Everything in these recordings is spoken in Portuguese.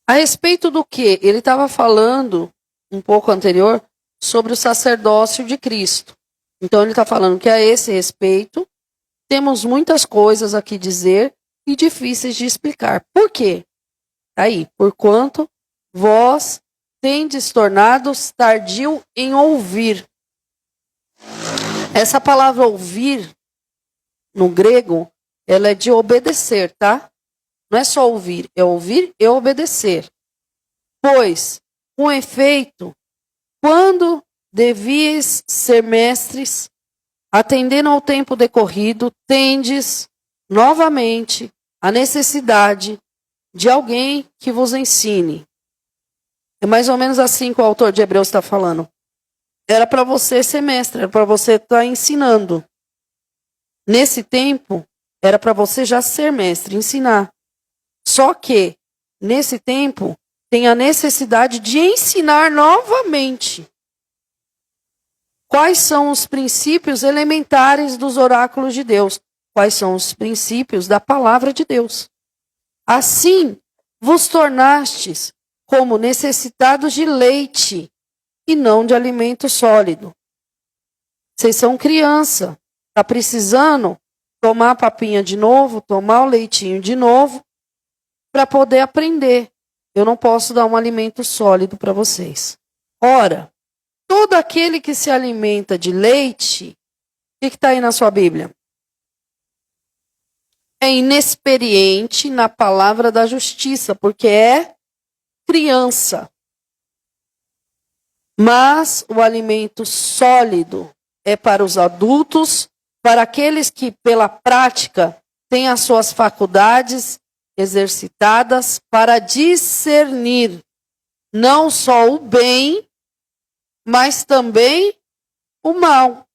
A respeito do que? Ele estava falando, um pouco anterior, sobre o sacerdócio de Cristo. Então ele está falando que a esse respeito, temos muitas coisas a que dizer e difíceis de explicar. Por quê? Aí, porquanto vós tendes tornados tardio em ouvir. Essa palavra ouvir, no grego, ela é de obedecer, tá? Não é só ouvir, é ouvir e obedecer. Pois, com efeito, quando devias ser mestres, atendendo ao tempo decorrido, tendes novamente a necessidade de alguém que vos ensine. É mais ou menos assim que o autor de Hebreus está falando. Era para você ser mestre, era para você estar ensinando. Nesse tempo, era para você já ser mestre, ensinar. Só que, nesse tempo, tem a necessidade de ensinar novamente. Quais são os princípios elementares dos oráculos de Deus? Quais são os princípios da palavra de Deus? Assim, vos tornastes como necessitados de leite e não de alimento sólido. Vocês são criança, está precisando tomar a papinha de novo, tomar o leitinho de novo, para poder aprender. Eu não posso dar um alimento sólido para vocês. Ora, todo aquele que se alimenta de leite, o que está aí na sua Bíblia? É inexperiente na palavra da justiça, porque é criança. Mas o alimento sólido é para os adultos, para aqueles que, pela prática, têm as suas faculdades exercitadas para discernir não só o bem, mas também o mal.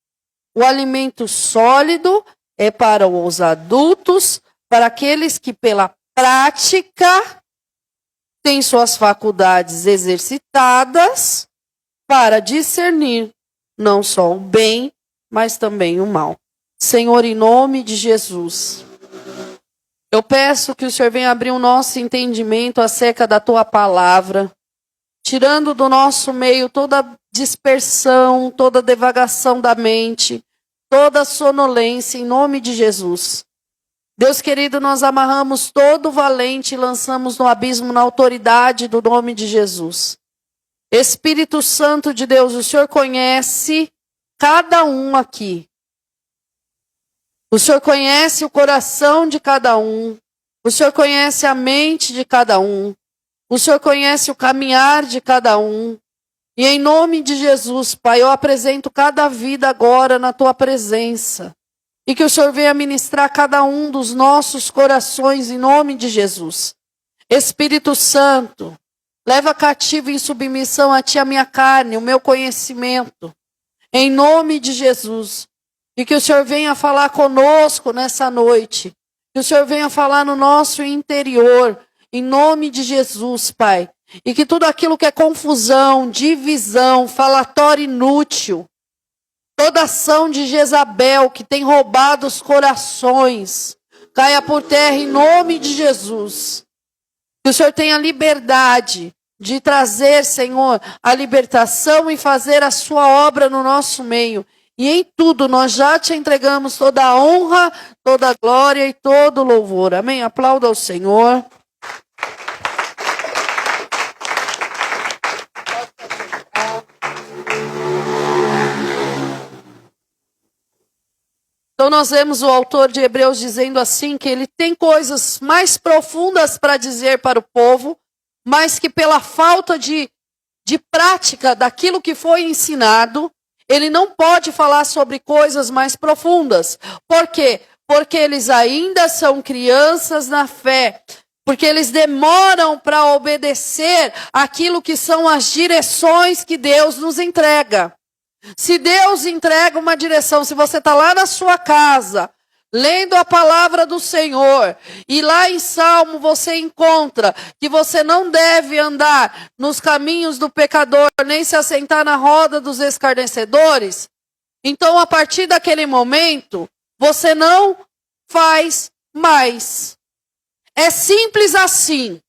O alimento sólido é para os adultos, para aqueles que pela prática têm suas faculdades exercitadas para discernir não só o bem, mas também o mal. Senhor, em nome de Jesus, eu peço que o Senhor venha abrir o nosso entendimento acerca da Tua palavra, tirando do nosso meio toda dispersão, toda devagação da mente, toda sonolência, em nome de Jesus. Deus querido, nós amarramos todo o valente e lançamos no abismo na autoridade do nome de Jesus. Espírito Santo de Deus, o Senhor conhece cada um aqui. O Senhor conhece o coração de cada um. O Senhor conhece a mente de cada um. O Senhor conhece o caminhar de cada um. E em nome de Jesus, Pai, eu apresento cada vida agora na Tua presença. E que o Senhor venha ministrar cada um dos nossos corações em nome de Jesus. Espírito Santo, leva cativo em submissão a Ti a minha carne, o meu conhecimento. Em nome de Jesus. E que o Senhor venha falar conosco nessa noite. Que o Senhor venha falar no nosso interior. Em nome de Jesus, Pai. E que tudo aquilo que é confusão, divisão, falatório inútil, toda ação de Jezabel que tem roubado os corações, caia por terra em nome de Jesus. Que o Senhor tenha liberdade de trazer, Senhor, a libertação e fazer a sua obra no nosso meio. E em tudo nós já te entregamos toda a honra, toda a glória e todo o louvor. Amém? Aplauda ao Senhor. Então nós vemos o autor de Hebreus dizendo assim, que ele tem coisas mais profundas para dizer para o povo, mas que pela falta de prática daquilo que foi ensinado, ele não pode falar sobre coisas mais profundas. Por quê? Porque eles ainda são crianças na fé. Porque eles demoram para obedecer aquilo que são as direções que Deus nos entrega. Se Deus entrega uma direção, se você está lá na sua casa, lendo a palavra do Senhor, e lá em Salmo você encontra que você não deve andar nos caminhos do pecador, nem se assentar na roda dos escarnecedores, então a partir daquele momento, você não faz mais. É simples assim.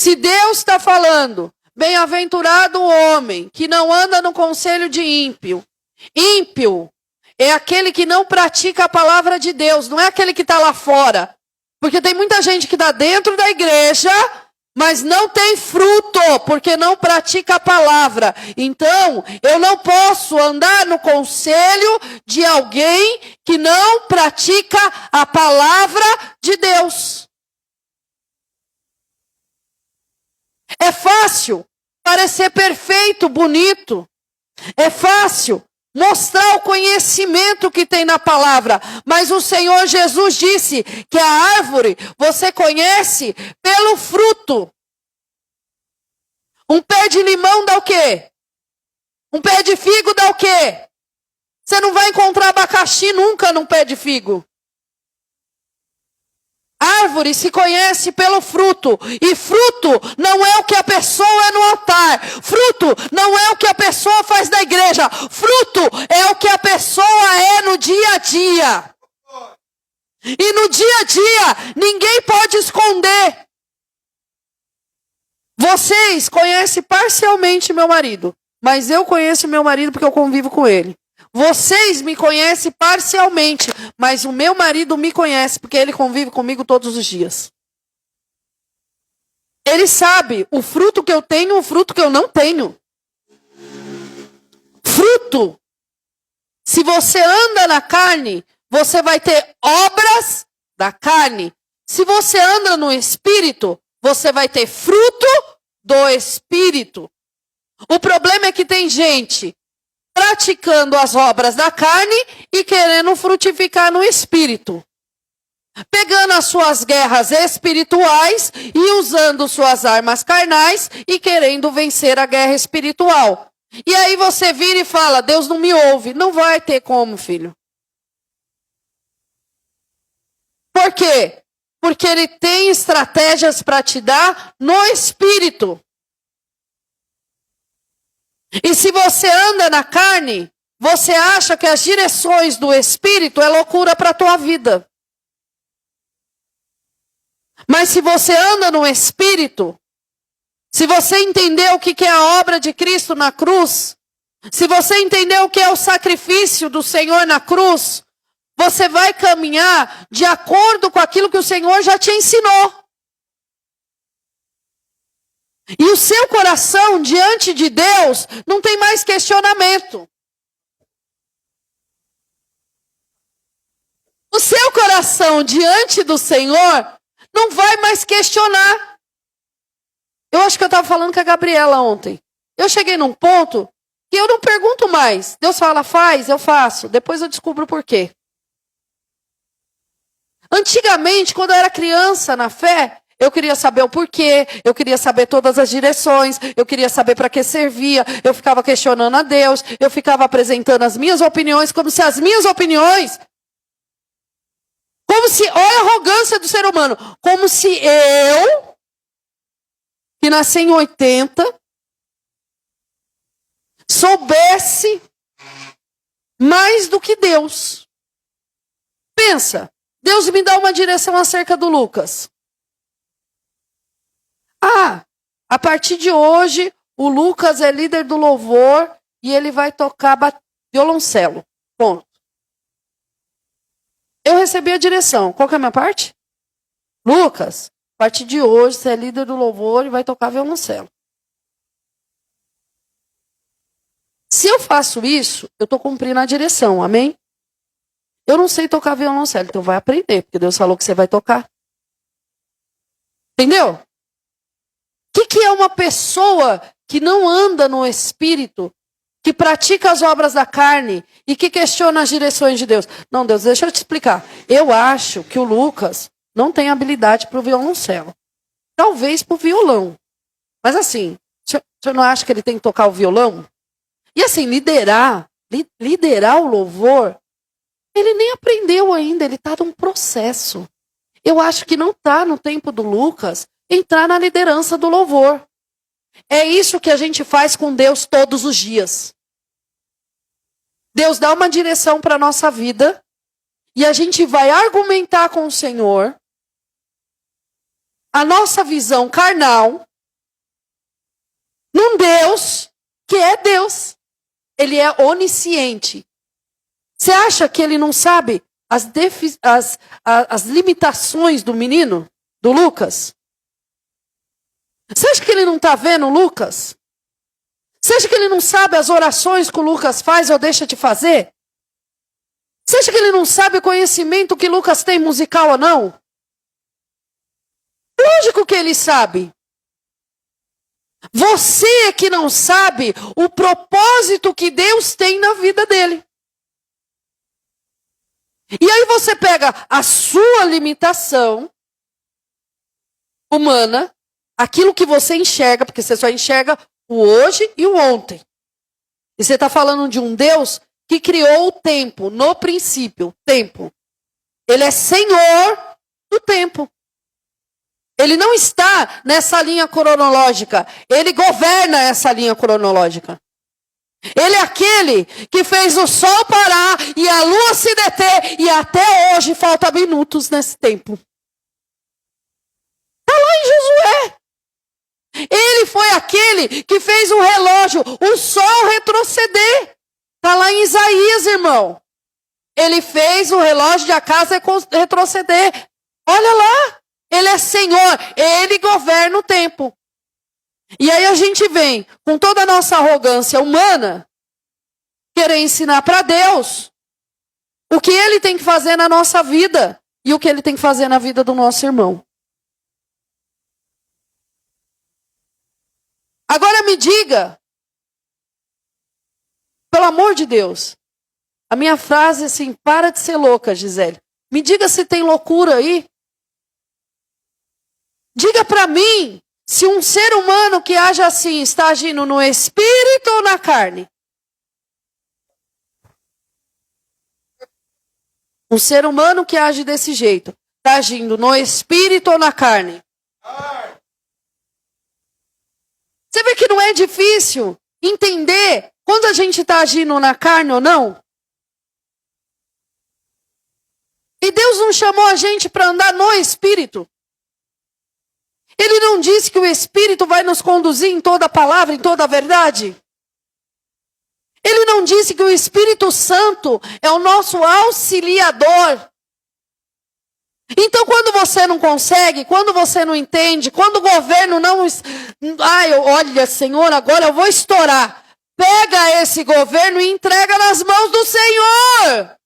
Se Deus está falando, bem-aventurado o homem que não anda no conselho de ímpio. Ímpio é aquele que não pratica a palavra de Deus, não é aquele que está lá fora. Porque tem muita gente que está dentro da igreja, mas não tem fruto, porque não pratica a palavra. Então, eu não posso andar no conselho de alguém que não pratica a palavra de Deus. É fácil parecer perfeito, bonito. É fácil mostrar o conhecimento que tem na palavra. Mas o Senhor Jesus disse que a árvore você conhece pelo fruto. Um pé de limão dá o quê? Um pé de figo dá o quê? Você não vai encontrar abacaxi nunca num pé de figo. Árvore se conhece pelo fruto. E fruto não é o que a pessoa é no altar. Fruto não é o que a pessoa faz na igreja. Fruto é o que a pessoa é no dia a dia. E no dia a dia, ninguém pode esconder. Vocês conhecem parcialmente meu marido. Mas eu conheço meu marido porque eu convivo com ele. Vocês me conhecem parcialmente, mas o meu marido me conhece porque ele convive comigo todos os dias. Ele sabe o fruto que eu tenho e o fruto que eu não tenho. Fruto. Se você anda na carne, você vai ter obras da carne. Se você anda no espírito, você vai ter fruto do espírito. O problema é que tem gente praticando as obras da carne e querendo frutificar no espírito. Pegando as suas guerras espirituais e usando suas armas carnais e querendo vencer a guerra espiritual. E aí você vira e fala, Deus não me ouve. Não vai ter como, filho. Por quê? Porque ele tem estratégias para te dar no espírito. E se você anda na carne, você acha que as direções do Espírito é loucura para a tua vida. Mas se você anda no Espírito, se você entender o que é a obra de Cristo na cruz, se você entender o que é o sacrifício do Senhor na cruz, você vai caminhar de acordo com aquilo que o Senhor já te ensinou. E o seu coração diante de Deus não tem mais questionamento. O seu coração diante do Senhor não vai mais questionar. Eu acho que eu estava falando com a Gabriela ontem. Eu cheguei num ponto que eu não pergunto mais. Deus fala, faz, eu faço. Depois eu descubro por quê. Antigamente, quando eu era criança na fé, eu queria saber o porquê, eu queria saber todas as direções, eu queria saber para que servia, eu ficava questionando a Deus, eu ficava apresentando as minhas opiniões, como se as minhas opiniões, como se, olha a arrogância do ser humano, como se eu, que nasci em 80, soubesse mais do que Deus. Pensa, Deus me dá uma direção acerca do Lucas. A partir de hoje, o Lucas é líder do louvor e ele vai tocar violoncelo. Ponto. Eu recebi a direção. Qual que é a minha parte? Lucas, a partir de hoje, você é líder do louvor e vai tocar violoncelo. Se eu faço isso, eu estou cumprindo a direção, amém? Eu não sei tocar violoncelo, então vai aprender, porque Deus falou que você vai tocar. Entendeu? O que é uma pessoa que não anda no Espírito, que pratica as obras da carne e que questiona as direções de Deus? Não, Deus, deixa eu te explicar. Eu acho que o Lucas não tem habilidade para o violoncelo. Talvez para o violão. Mas assim, o senhor não acha que ele tem que tocar o violão? E assim, liderar o louvor, ele nem aprendeu ainda, ele está num processo. Eu acho que não está no tempo do Lucas entrar na liderança do louvor. É isso que a gente faz com Deus todos os dias. Deus dá uma direção para a nossa vida e a gente vai argumentar com o Senhor a nossa visão carnal, num Deus que é Deus. Ele é onisciente. Você acha que ele não sabe as limitações do menino, do Lucas? Você acha que ele não está vendo o Lucas? Você acha que ele não sabe as orações que o Lucas faz ou deixa de fazer? Você acha que ele não sabe o conhecimento que Lucas tem musical ou não? Lógico que ele sabe. Você é que não sabe o propósito que Deus tem na vida dele. E aí você pega a sua limitação humana, aquilo que você enxerga, porque você só enxerga o hoje e o ontem. E você está falando de um Deus que criou o tempo, no princípio, tempo. Ele é Senhor do tempo. Ele não está nessa linha cronológica. Ele governa essa linha cronológica. Ele é aquele que fez o sol parar e a lua se deter. E até hoje falta minutos nesse tempo. Está lá em Josué. Ele foi aquele que fez o relógio, o sol retroceder. Está lá em Isaías, irmão. Ele fez o relógio de casa retroceder. Olha lá. Ele é Senhor. Ele governa o tempo. E aí a gente vem, com toda a nossa arrogância humana, querer ensinar para Deus o que Ele tem que fazer na nossa vida e o que Ele tem que fazer na vida do nosso irmão. Agora me diga, pelo amor de Deus, a minha frase é assim, para de ser louca, Gisele. Me diga se tem loucura aí. Diga para mim se um ser humano que age assim está agindo no espírito ou na carne. Um ser humano que age desse jeito está agindo no espírito ou na carne. Você vê que não é difícil entender quando a gente está agindo na carne ou não? E Deus não chamou a gente para andar no espírito. Ele não disse que o Espírito vai nos conduzir em toda a palavra, em toda a verdade. Ele não disse que o Espírito Santo é o nosso auxiliador. Então, quando você não consegue, quando você não entende, quando o governo não... olha, Senhor, agora eu vou estourar. Pega esse governo e entrega nas mãos do Senhor.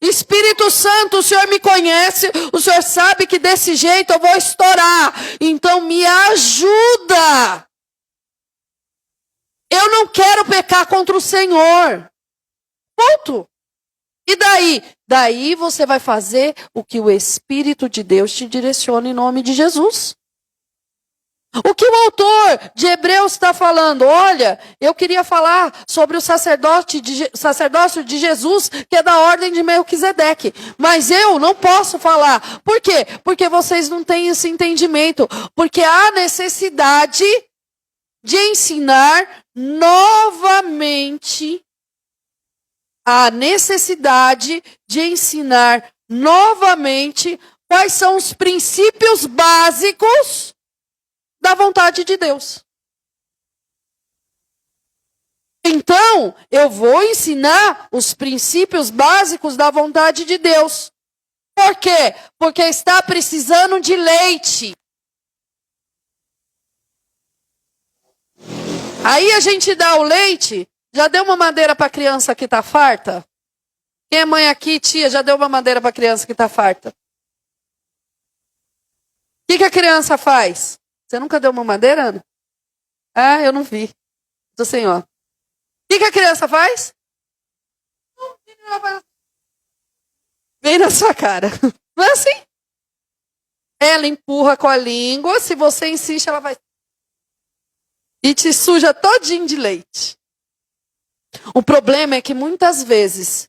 Espírito Santo, o Senhor me conhece, o Senhor sabe que desse jeito eu vou estourar. Então me ajuda. Eu não quero pecar contra o Senhor. Ponto. E daí? Daí você vai fazer o que o Espírito de Deus te direciona em nome de Jesus. O que o autor de Hebreus está falando? Olha, eu queria falar sobre o sacerdócio de Jesus, que é da ordem de Melquisedeque. Mas eu não posso falar. Por quê? Porque vocês não têm esse entendimento. Porque há necessidade de ensinar novamente. Há necessidade de ensinar novamente quais são os princípios básicos da vontade de Deus. Então, eu vou ensinar os princípios básicos da vontade de Deus. Por quê? Porque está precisando de leite. Aí a gente dá o leite. Já deu uma madeira para a criança que está farta? Quem é mãe aqui, tia, já deu uma madeira para a criança que está farta? O que a criança faz? Você nunca deu uma madeira, Ana? Ah, eu não vi. Tô assim, ó. O que a criança faz? Vem na sua cara. Não é assim? Ela empurra com a língua, se você insiste, ela vai... E te suja todinho de leite. O problema é que muitas vezes,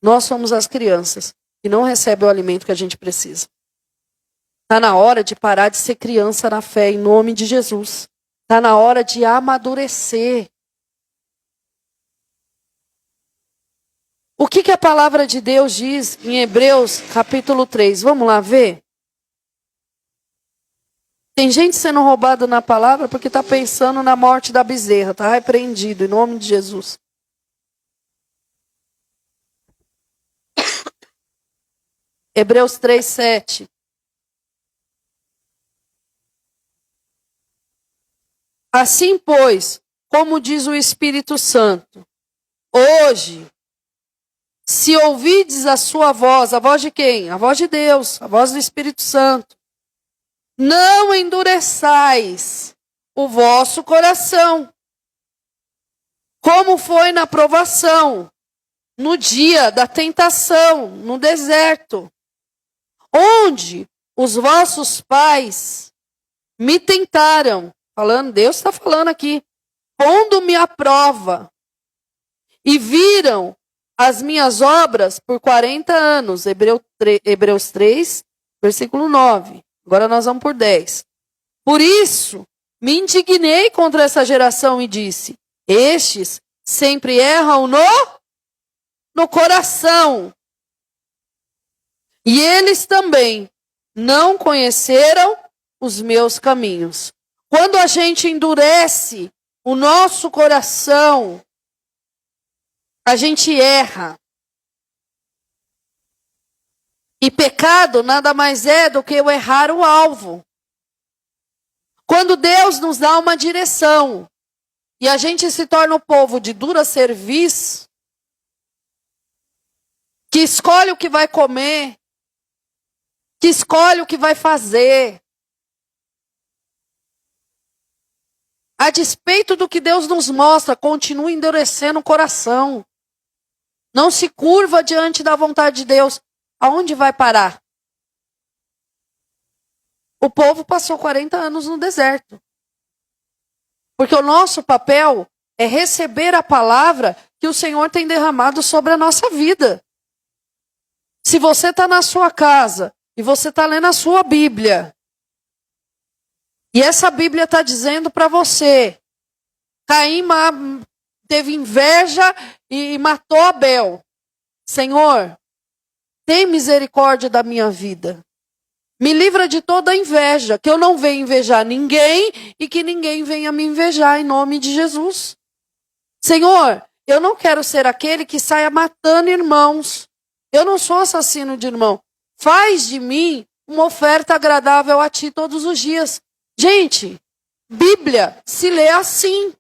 nós somos as crianças que não recebem o alimento que a gente precisa. Está na hora de parar de ser criança na fé, em nome de Jesus. Está na hora de amadurecer. O que a palavra de Deus diz em Hebreus capítulo 3? Vamos lá ver? Tem gente sendo roubada na palavra porque está pensando na morte da bezerra. Está repreendido em nome de Jesus. Hebreus 3:7. Assim, pois, como diz o Espírito Santo, hoje, se ouvides a sua voz, a voz de quem? A voz de Deus, a voz do Espírito Santo. Não endureçais o vosso coração, como foi na provação, no dia da tentação, no deserto, onde os vossos pais me tentaram, falando, Deus está falando aqui, pondo-me à prova, e viram as minhas obras por 40 anos. Hebreus 3, versículo 9. Agora nós vamos por 10. Por isso, me indignei contra essa geração e disse, estes sempre erram no coração. E eles também não conheceram os meus caminhos. Quando a gente endurece o nosso coração, a gente erra. E pecado nada mais é do que eu errar o alvo. Quando Deus nos dá uma direção e a gente se torna o povo de dura cerviz, que escolhe o que vai comer, que escolhe o que vai fazer, a despeito do que Deus nos mostra, continua endurecendo o coração. Não se curva diante da vontade de Deus. Aonde vai parar? O povo passou 40 anos no deserto. Porque o nosso papel é receber a palavra que o Senhor tem derramado sobre a nossa vida. Se você está na sua casa e você está lendo a sua Bíblia, e essa Bíblia está dizendo para você, Caim teve inveja e matou Abel. Senhor, tem misericórdia da minha vida. Me livra de toda inveja, que eu não venha invejar ninguém e que ninguém venha me invejar em nome de Jesus. Senhor, eu não quero ser aquele que saia matando irmãos. Eu não sou assassino de irmão. Faz de mim uma oferta agradável a ti todos os dias. Gente, Bíblia se lê assim.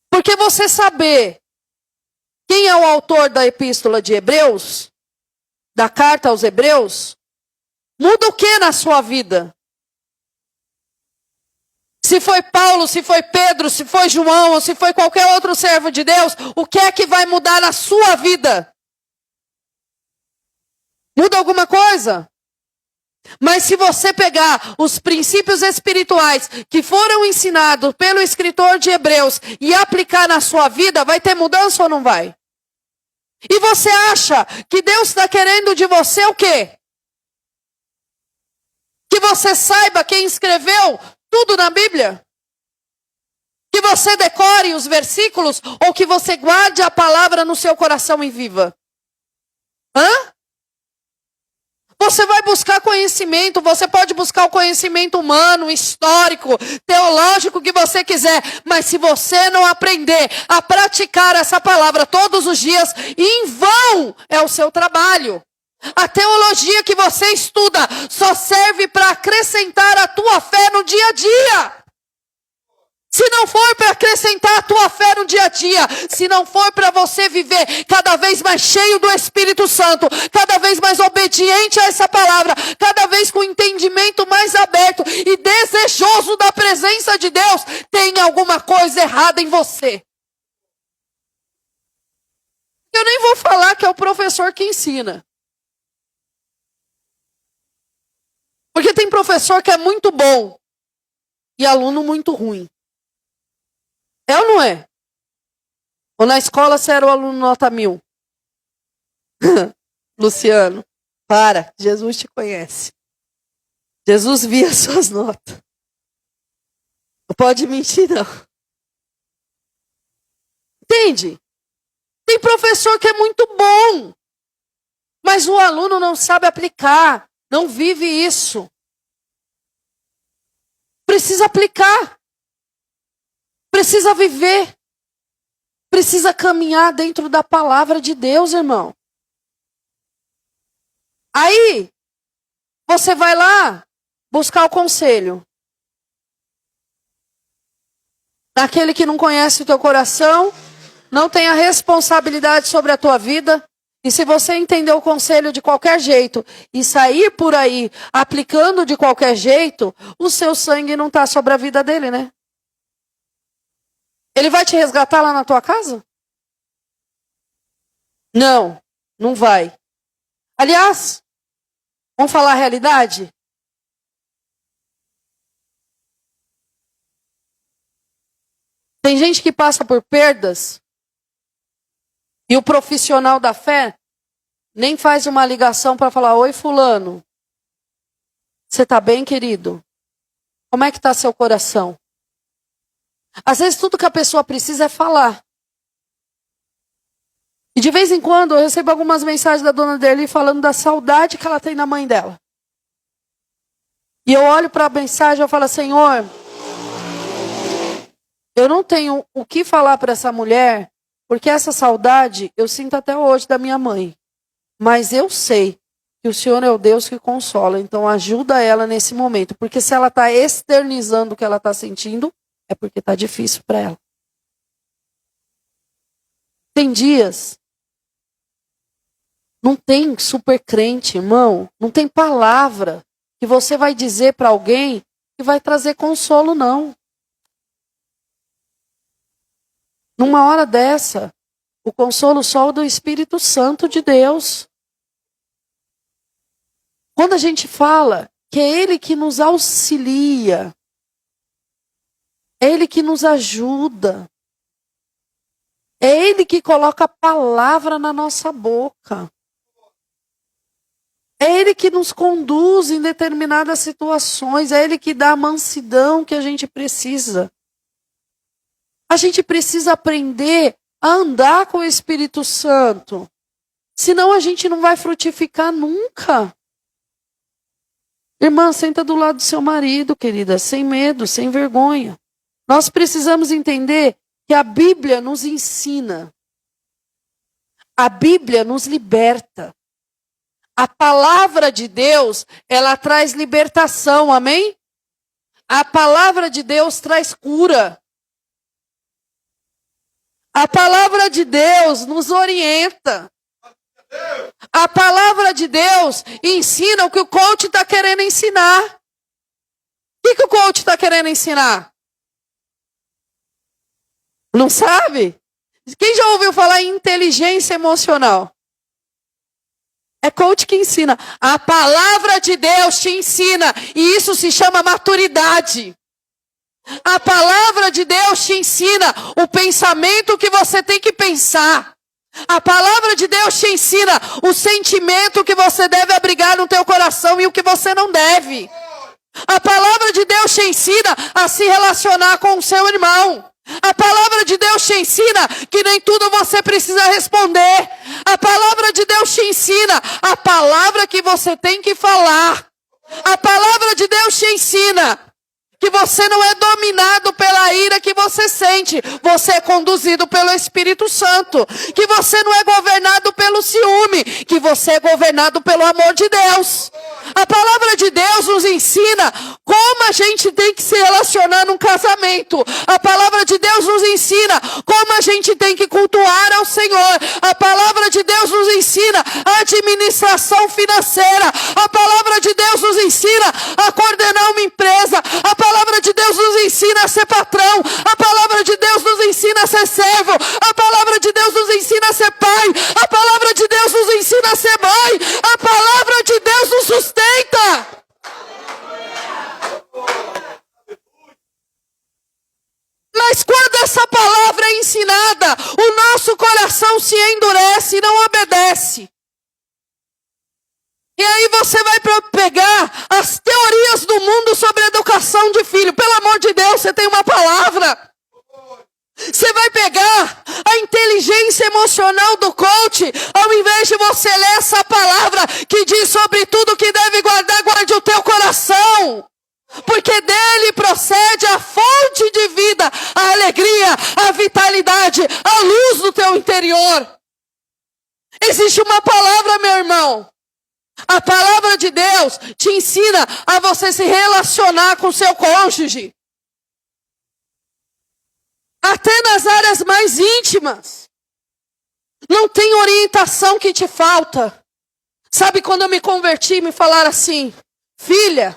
Porque você saber quem é o autor da epístola de Hebreus, da carta aos Hebreus, muda o que na sua vida? Se foi Paulo, se foi Pedro, se foi João, ou se foi qualquer outro servo de Deus, o que é que vai mudar na sua vida? Muda alguma coisa? Mas se você pegar os princípios espirituais que foram ensinados pelo escritor de Hebreus e aplicar na sua vida, vai ter mudança ou não vai? E você acha que Deus está querendo de você o quê? Que você saiba quem escreveu tudo na Bíblia? Que você decore os versículos ou que você guarde a palavra no seu coração e viva? Hã? Você vai buscar conhecimento, você pode buscar o conhecimento humano, histórico, teológico que você quiser, mas se você não aprender a praticar essa palavra todos os dias, em vão é o seu trabalho. A teologia que você estuda só serve para acrescentar a tua fé no dia a dia. Se não for para acrescentar a tua fé no dia a dia, se não for para você viver cada vez mais cheio do Espírito Santo, cada vez mais obediente a essa palavra, cada vez com o entendimento mais aberto e desejoso da presença de Deus, tem alguma coisa errada em você. Eu nem vou falar que é o professor que ensina. Porque tem professor que é muito bom e aluno muito ruim. É ou não é? Ou na escola você era o aluno nota 1000? Luciano, para, Jesus te conhece. Jesus via as suas notas. Não pode mentir, não. Entende? Tem professor que é muito bom, mas o aluno não sabe aplicar. não vive isso. Precisa aplicar. Precisa viver. Precisa caminhar dentro da palavra de Deus, irmão. Aí, você vai lá buscar o conselho. Daquele que não conhece o teu coração, não tem a responsabilidade sobre a tua vida. E se você entender o conselho de qualquer jeito e sair por aí aplicando de qualquer jeito, o seu sangue não está sobre a vida dele, né? Ele vai te resgatar lá na tua casa? Não, não vai. Aliás, vamos falar a realidade? Tem gente que passa por perdas e o profissional da fé nem faz uma ligação para falar: oi, fulano, você está bem, querido? Como é que está seu coração? Às vezes tudo que a pessoa precisa é falar. E de vez em quando eu recebo algumas mensagens da dona Derli falando da saudade que ela tem da mãe dela. E eu olho para a mensagem e falo: Senhor, eu não tenho o que falar para essa mulher, porque essa saudade eu sinto até hoje da minha mãe. Mas eu sei que o Senhor é o Deus que consola. Então ajuda ela nesse momento. Porque se ela está externizando o que ela está sentindo, é porque está difícil para ela. Tem dias. Não tem super crente, irmão. Não tem palavra que você vai dizer para alguém que vai trazer consolo, não. Numa hora dessa, o consolo só do Espírito Santo de Deus. Quando a gente fala que é Ele que nos auxilia, é Ele que nos ajuda, é Ele que coloca a palavra na nossa boca, é Ele que nos conduz em determinadas situações, é Ele que dá a mansidão que a gente precisa. A gente precisa aprender a andar com o Espírito Santo. Senão a gente não vai frutificar nunca. Irmã, senta do lado do seu marido, querida, sem medo, sem vergonha. Nós precisamos entender que a Bíblia nos ensina. A Bíblia nos liberta. A palavra de Deus, ela traz libertação, amém? A palavra de Deus traz cura. A palavra de Deus nos orienta. A palavra de Deus ensina o que o coach está querendo ensinar. O que o coach está querendo ensinar? Não sabe? Quem já ouviu falar em inteligência emocional? É coach que ensina. A palavra de Deus te ensina. E isso se chama maturidade. A palavra de Deus te ensina o pensamento que você tem que pensar. A palavra de Deus te ensina o sentimento que você deve abrigar no teu coração e o que você não deve. A palavra de Deus te ensina a se relacionar com o seu irmão. A palavra de Deus te ensina que nem tudo você precisa responder. A palavra de Deus te ensina a palavra que você tem que falar. A palavra de Deus te ensina que você não é dominado pela ira que você sente. Você é conduzido pelo Espírito Santo. Que você não é governado pelo ciúme. Que você é governado pelo amor de Deus. A palavra de Deus nos ensina como a gente tem que se relacionar num casamento. A palavra de Deus nos ensina como a gente tem que cultuar ao Senhor. A palavra de Deus nos ensina a administração financeira. A palavra de Deus nos ensina a coordenar uma empresa. A palavra de Deus nos ensina a ser patrão. A palavra de Deus nos ensina a ser servo. A palavra de Deus nos ensina a ser pai. A palavra de Deus nos ensina a ser mãe. A palavra de Deus nos sustenta. Mas quando essa palavra é ensinada, o nosso coração se endurece e não obedece. E aí você vai pegar as teorias do mundo sobre educação de filho. Pelo amor de Deus, você tem uma palavra. Você vai pegar a inteligência emocional do coach, ao invés de você ler essa palavra que diz sobre tudo que deve guardar Existe uma palavra, meu irmão. A palavra de Deus te ensina a você se relacionar com o seu cônjuge. Até nas áreas mais íntimas. Não tem orientação que te falta. Sabe quando eu me converti, me falaram assim: filha,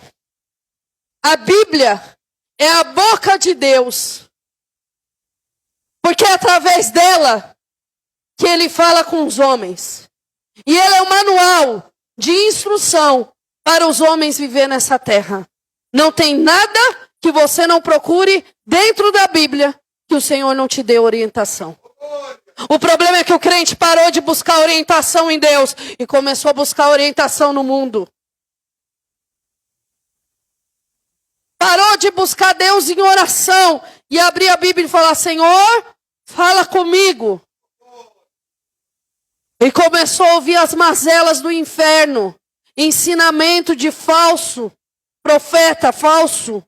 a Bíblia é a boca de Deus. Porque é através dela que ele fala com os homens. E ela é o manual de instrução para os homens viver nessa terra. Não tem nada que você não procure dentro da Bíblia que o Senhor não te dê orientação. O problema é que o crente parou de buscar orientação em Deus e começou a buscar orientação no mundo. Parou de buscar Deus em oração e abrir a Bíblia e falar: Senhor, fala comigo. E começou a ouvir as mazelas do inferno, ensinamento de falso, profeta falso,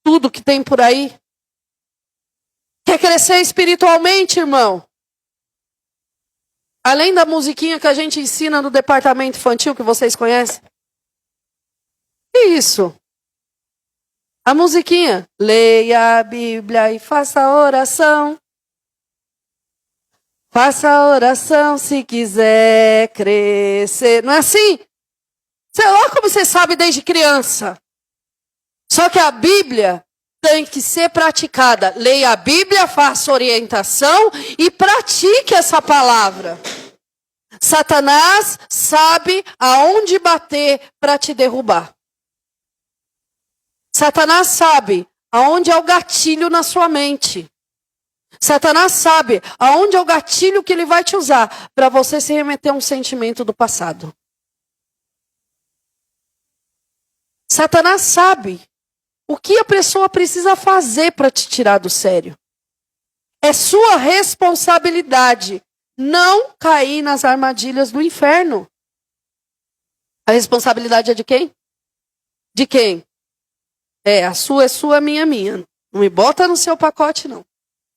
tudo que tem por aí. Quer crescer espiritualmente, irmão? Além da musiquinha que a gente ensina no departamento infantil, que vocês conhecem. Que isso? A musiquinha. Leia a Bíblia e faça a oração. Faça a oração se quiser crescer. Não é assim? Sei lá como você sabe desde criança. Só que a Bíblia tem que ser praticada. Leia a Bíblia, faça orientação e pratique essa palavra. Satanás sabe aonde bater para te derrubar. Satanás sabe aonde é o gatilho na sua mente. Satanás sabe aonde é o gatilho que ele vai te usar para você se remeter a um sentimento do passado. Satanás sabe o que a pessoa precisa fazer para te tirar do sério. É sua responsabilidade não cair nas armadilhas do inferno. A responsabilidade é de quem? De quem? A sua é sua, a minha é minha. Não me bota no seu pacote, não.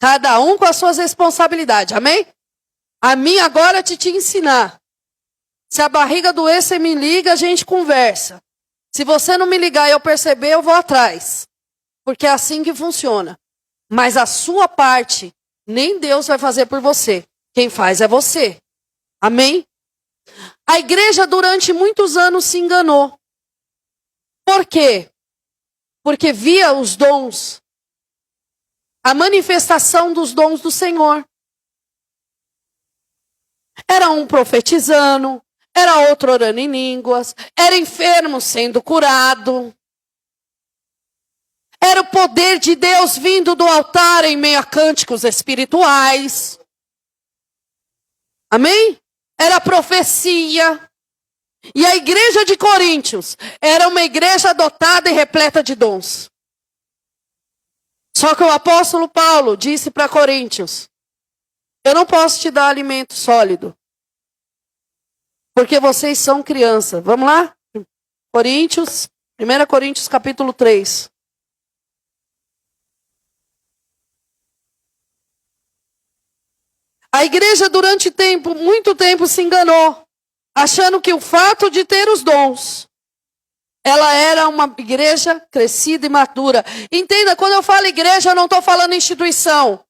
Cada um com as suas responsabilidades, amém? A minha agora é te ensinar. Se a barriga doer, você me liga, a gente conversa. Se você não me ligar e eu perceber, eu vou atrás. Porque é assim que funciona. Mas a sua parte, nem Deus vai fazer por você. Quem faz é você. Amém? A igreja durante muitos anos se enganou. Por quê? Porque via os dons, a manifestação dos dons do Senhor. Era um profetizando, era outro orando em línguas, era enfermo sendo curado. Era o poder de Deus vindo do altar em meio a cânticos espirituais. Amém? Era profecia. E a igreja de Coríntios era uma igreja dotada e repleta de dons. Só que o apóstolo Paulo disse para Coríntios: eu não posso te dar alimento sólido, porque vocês são criança. Vamos lá? 1 Coríntios capítulo 3. A igreja durante muito tempo se enganou, achando que o fato de ter os dons, ela era uma igreja crescida e madura. Entenda, quando eu falo igreja, eu não estou falando instituição.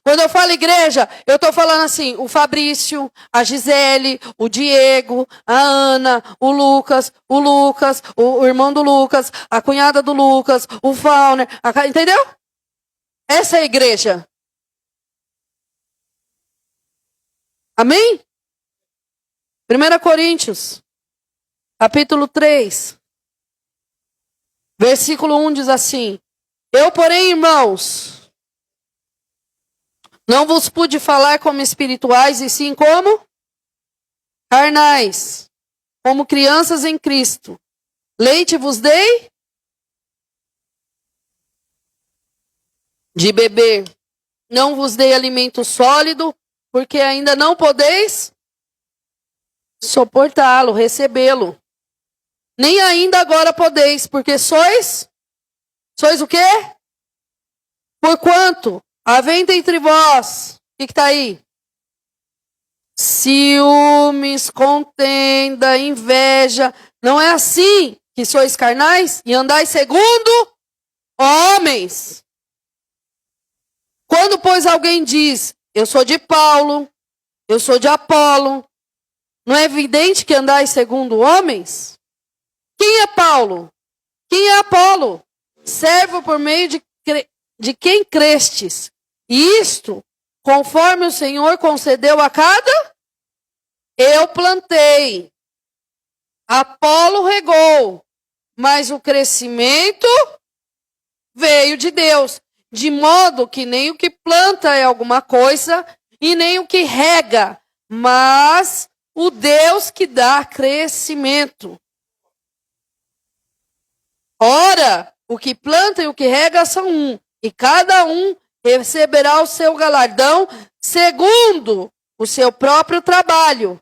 Quando eu falo igreja, eu estou falando assim, o Fabrício, a Gisele, o Diego, a Ana, o Lucas, o irmão do Lucas, a cunhada do Lucas, o Fauner, entendeu? Essa é a igreja. Amém? 1 Coríntios, capítulo 3, versículo 1 diz assim: eu, porém, irmãos, não vos pude falar como espirituais, e sim como carnais, como crianças em Cristo. Leite vos dei de beber, não vos dei alimento sólido, porque ainda não podeis suportá-lo, recebê-lo. Nem ainda agora podeis, porque sois o quê? Porquanto, havendo entre vós, o que está aí? ciúmes, contenda, inveja. Não é assim que sois carnais e andais segundo homens. Quando, pois, alguém diz, eu sou de Paulo, eu sou de Apolo, não é evidente que andais segundo homens? Quem é Paulo? Quem é Apolo? Servo por meio de quem crestes. E isto, conforme o Senhor concedeu a cada, eu plantei, Apolo regou, mas o crescimento veio de Deus. De modo que nem o que planta é alguma coisa, e nem o que rega, mas o Deus que dá crescimento. Ora, o que planta e o que rega são um, e cada um receberá o seu galardão segundo o seu próprio trabalho.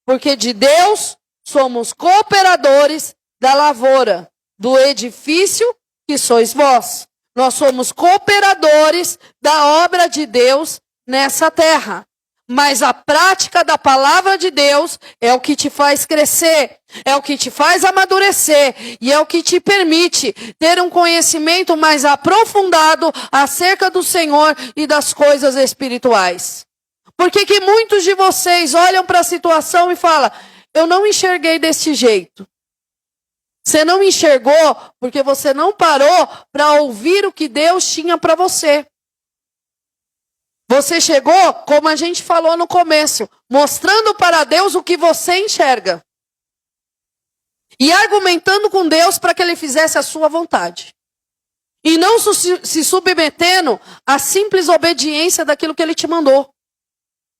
Porque de Deus somos cooperadores da lavoura, do edifício que sois vós. Nós somos cooperadores da obra de Deus nessa terra. Mas a prática da palavra de Deus é o que te faz crescer, é o que te faz amadurecer e é o que te permite ter um conhecimento mais aprofundado acerca do Senhor e das coisas espirituais. Por que muitos de vocês olham para a situação e falam, eu não enxerguei desse jeito? Você não enxergou porque você não parou para ouvir o que Deus tinha para você. Você chegou, como a gente falou no começo, mostrando para Deus o que você enxerga. E argumentando com Deus para que Ele fizesse a sua vontade. E não se submetendo à simples obediência daquilo que Ele te mandou.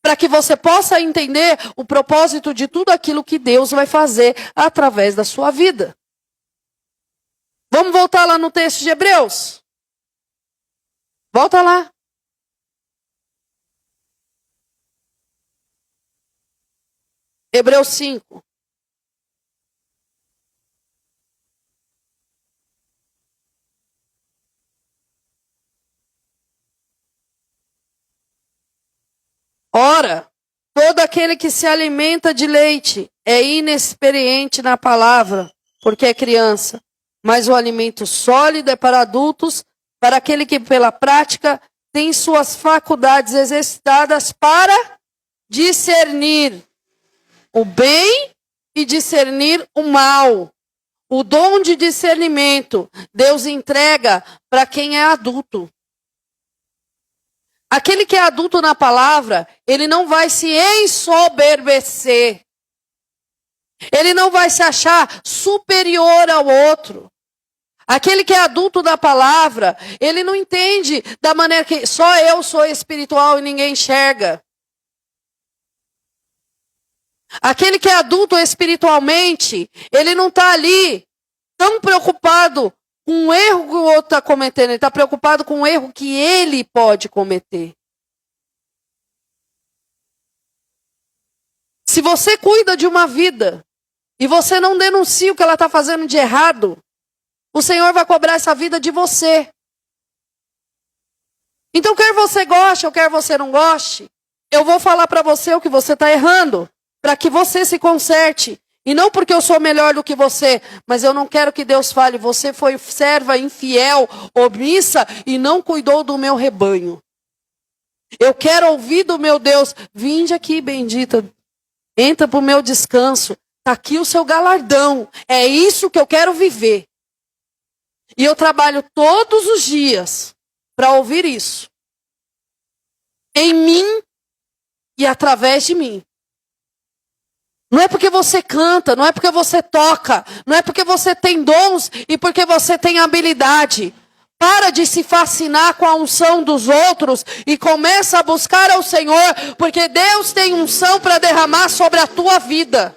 Para que você possa entender o propósito de tudo aquilo que Deus vai fazer através da sua vida. Vamos voltar lá no texto de Hebreus? Volta lá. Hebreus 5. Ora, todo aquele que se alimenta de leite é inexperiente na palavra, porque é criança. Mas o alimento sólido é para adultos, para aquele que pela prática tem suas faculdades exercitadas para discernir o bem e discernir o mal. O dom de discernimento Deus entrega para quem é adulto. Aquele que é adulto na palavra, ele não vai se ensoberbecer. Ele não vai se achar superior ao outro. Aquele que é adulto da palavra, ele não entende da maneira que só eu sou espiritual e ninguém enxerga. Aquele que é adulto espiritualmente, ele não está ali tão preocupado com o erro que o outro está cometendo. Ele está preocupado com o erro que ele pode cometer. Se você cuida de uma vida e você não denuncia o que ela está fazendo de errado, o Senhor vai cobrar essa vida de você. Então, quer você goste ou quer você não goste, eu vou falar para você o que você está errando, para que você se conserte. E não porque eu sou melhor do que você, mas eu não quero que Deus fale, você foi serva infiel, omissa e não cuidou do meu rebanho. Eu quero ouvir do meu Deus, vinde aqui, bendita, entra para o meu descanso, está aqui o seu galardão, é isso que eu quero viver. E eu trabalho todos os dias para ouvir isso. Em mim e através de mim. Não é porque você canta, não é porque você toca, não é porque você tem dons e porque você tem habilidade. Para de se fascinar com a unção dos outros e começa a buscar ao Senhor, porque Deus tem unção para derramar sobre a tua vida.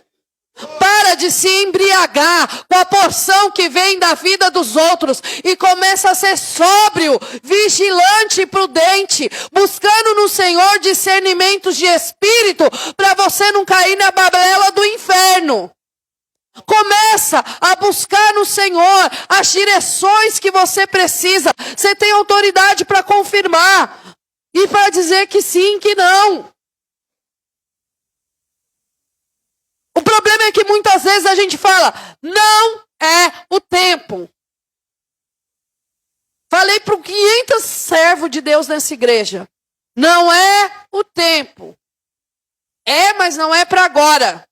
Para de se embriagar com a porção que vem da vida dos outros e começa a ser sóbrio, vigilante e prudente, buscando no Senhor discernimentos de espírito para você não cair na balela do inferno. Começa a buscar no Senhor as direções que você precisa. Você tem autoridade para confirmar e para dizer que sim, que não. O problema é que muitas vezes a gente fala, não é o tempo. Falei para 500 servos de Deus nessa igreja. Não é o tempo. É, mas não é para agora.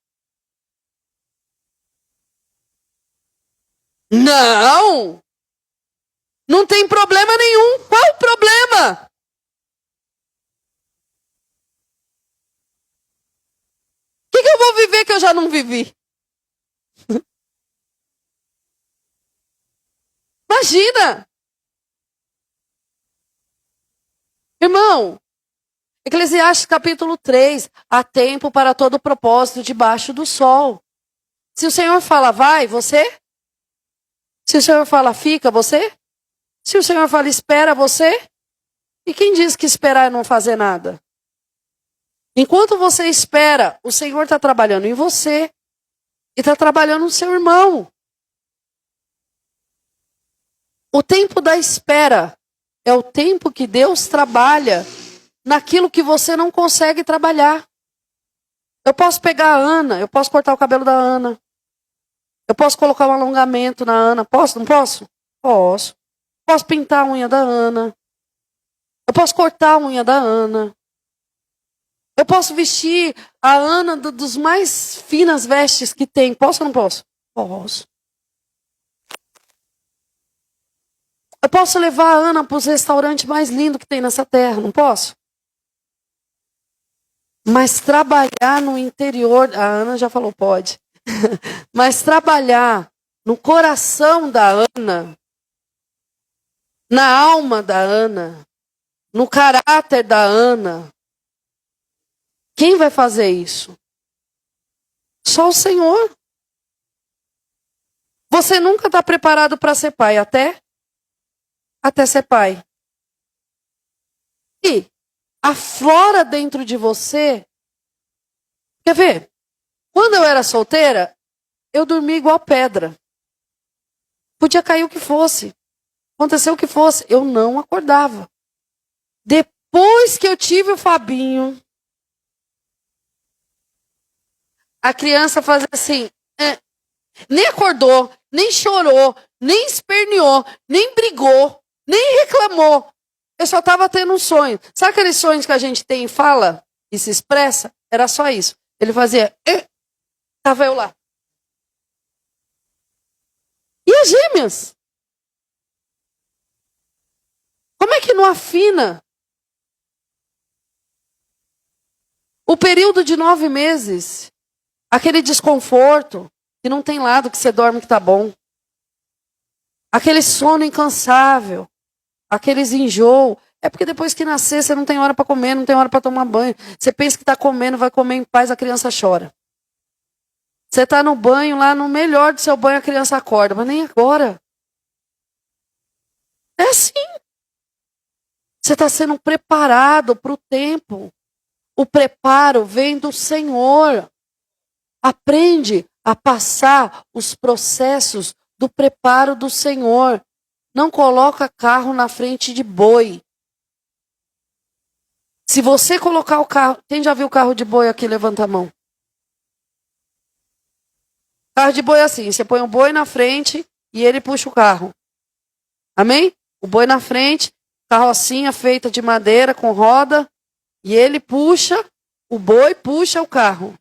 Não. Não tem problema nenhum. Qual o problema? O que eu vou viver que eu já não vivi? Imagina. Irmão, Eclesiastes capítulo 3, há tempo para todo propósito debaixo do sol. Se o Senhor fala vai, você? Se o Senhor fala fica, você? Se o Senhor fala espera, você? E quem diz que esperar é não fazer nada? Enquanto você espera, o Senhor está trabalhando em você e está trabalhando no seu irmão. O tempo da espera é o tempo que Deus trabalha naquilo que você não consegue trabalhar. Eu posso pegar a Ana, eu posso cortar o cabelo da Ana. Eu posso colocar um alongamento na Ana. Posso? Não posso? Posso. Posso pintar a unha da Ana. Eu posso cortar a unha da Ana. Eu posso vestir a Ana dos mais finas vestes que tem. Posso ou não posso? Posso. Eu posso levar a Ana para os restaurantes mais lindos que tem nessa terra. Não posso? Mas trabalhar no interior... A Ana já falou, pode. Mas trabalhar no coração da Ana, na alma da Ana, no caráter da Ana, quem vai fazer isso? Só o Senhor. Você nunca está preparado para ser pai, até ser pai. E aflora dentro de você. Quer ver? Quando eu era solteira, eu dormia igual pedra. Podia cair o que fosse. Aconteceu o que fosse. Eu não acordava. Depois que eu tive o Fabinho, a criança fazia assim, nem acordou, nem chorou, nem esperneou, nem brigou, nem reclamou. Eu só estava tendo um sonho. Sabe aqueles sonhos que a gente tem e fala e se expressa? Era só isso. Ele fazia... Estava eu lá. E as gêmeas? Como é que não afina? O período de 9 meses, aquele desconforto, que não tem lado que você dorme que tá bom. Aquele sono incansável, aqueles enjoo. É porque depois que nascer, você não tem hora para comer, não tem hora para tomar banho. Você pensa que está comendo, vai comer em paz, a criança chora. Você está no banho, lá no melhor do seu banho, a criança acorda. Mas nem agora. É assim. Você está sendo preparado para o tempo. O preparo vem do Senhor. Aprende a passar os processos do preparo do Senhor. Não coloca carro na frente de boi. Se você colocar o carro... Quem já viu o carro de boi aqui? Levanta a mão. Carro de boi é assim, você põe o boi na frente e ele puxa o carro. Amém? O boi na frente, carrocinha feita de madeira com roda, e ele puxa, o boi puxa o carro.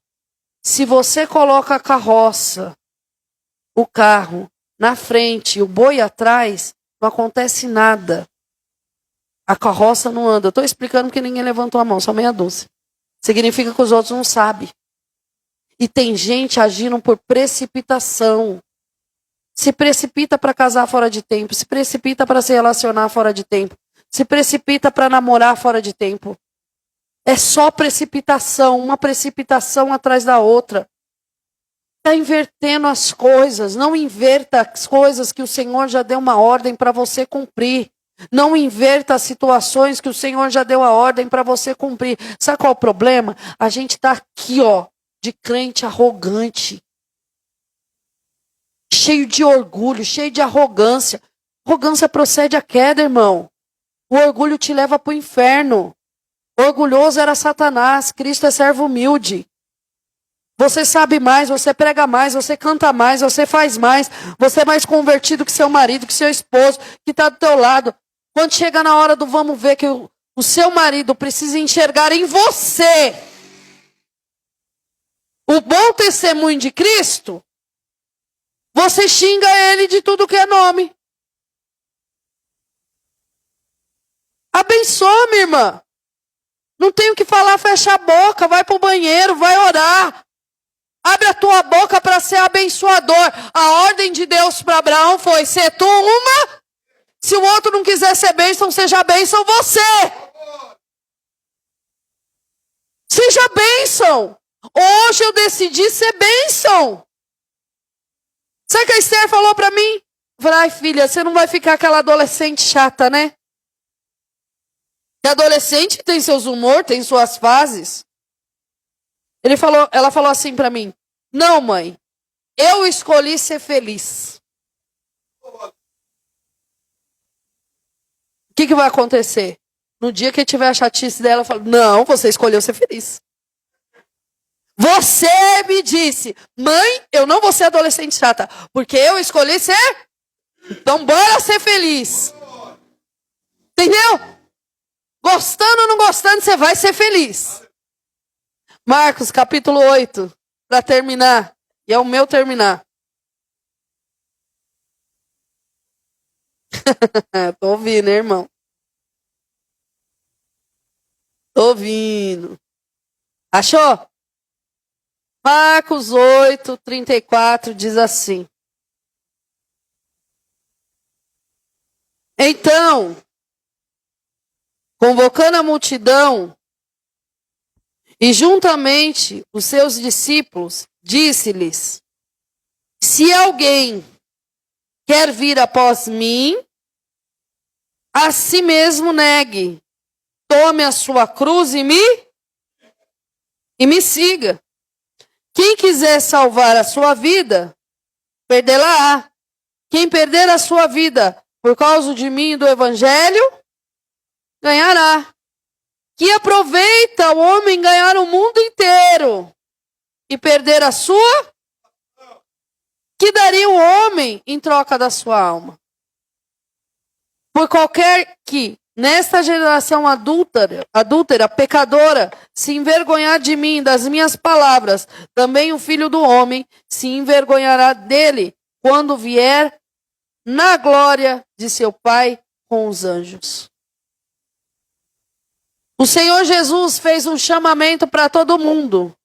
Se você coloca a carroça, o carro na frente e o boi atrás, não acontece nada. A carroça não anda. Eu estou explicando porque ninguém levantou a mão, só meia dúzia. Significa que os outros não sabem. E tem gente agindo por precipitação. Se precipita para casar fora de tempo. Se precipita para se relacionar fora de tempo. Se precipita para namorar fora de tempo. É só precipitação. Uma precipitação atrás da outra. Está invertendo as coisas. Não inverta as coisas que o Senhor já deu uma ordem para você cumprir. Não inverta as situações que o Senhor já deu a ordem para você cumprir. Sabe qual é o problema? A gente está aqui, ó. De crente arrogante, cheio de orgulho, cheio de arrogância. Arrogância procede à queda, irmão. O orgulho te leva para o inferno. Orgulhoso era Satanás, Cristo é servo humilde. Você sabe mais, você prega mais, você canta mais, você faz mais. Você é mais convertido que seu marido, que seu esposo, que está do teu lado. Quando chega na hora do vamos ver que o seu marido precisa enxergar em você o bom testemunho de Cristo, você xinga ele de tudo que é nome. Abençoa, minha irmã. Não tem o que falar, fecha a boca, vai para o banheiro, vai orar. Abre a tua boca para ser abençoador. A ordem de Deus para Abraão foi: ser tu uma. Se o outro não quiser ser bênção, seja bênção você. Seja bênção. Hoje eu decidi ser bênção. Sabe o que a Esther falou para mim? Eu falei: ai, filha, você não vai ficar aquela adolescente chata, né? Que adolescente tem seus humor, tem suas fases. Ela falou assim para mim: não, mãe, eu escolhi ser feliz. O que vai acontecer? No dia que tiver a chatice dela, eu falo: não, você escolheu ser feliz. Você me disse: mãe, eu não vou ser adolescente chata, porque eu escolhi ser. Então bora ser feliz. Entendeu? Gostando ou não gostando, você vai ser feliz. Marcos, capítulo 8, para terminar. E é o meu terminar. Tô ouvindo, hein, irmão? Tô ouvindo. Achou? Marcos 8, 34 diz assim: então, convocando a multidão, e juntamente os seus discípulos, disse-lhes: se alguém quer vir após mim, a si mesmo negue, tome a sua cruz e me siga. Quem quiser salvar a sua vida, perdê-la-á. Quem perder a sua vida por causa de mim e do evangelho, ganhará. Que aproveita o homem ganhar o mundo inteiro e perder a sua? Que daria o homem em troca da sua alma? Por qualquer que, nesta geração adúltera, pecadora, se envergonhar de mim, das minhas palavras, também o Filho do Homem se envergonhará dele, quando vier na glória de seu Pai com os anjos. O Senhor Jesus fez um chamamento para todo mundo.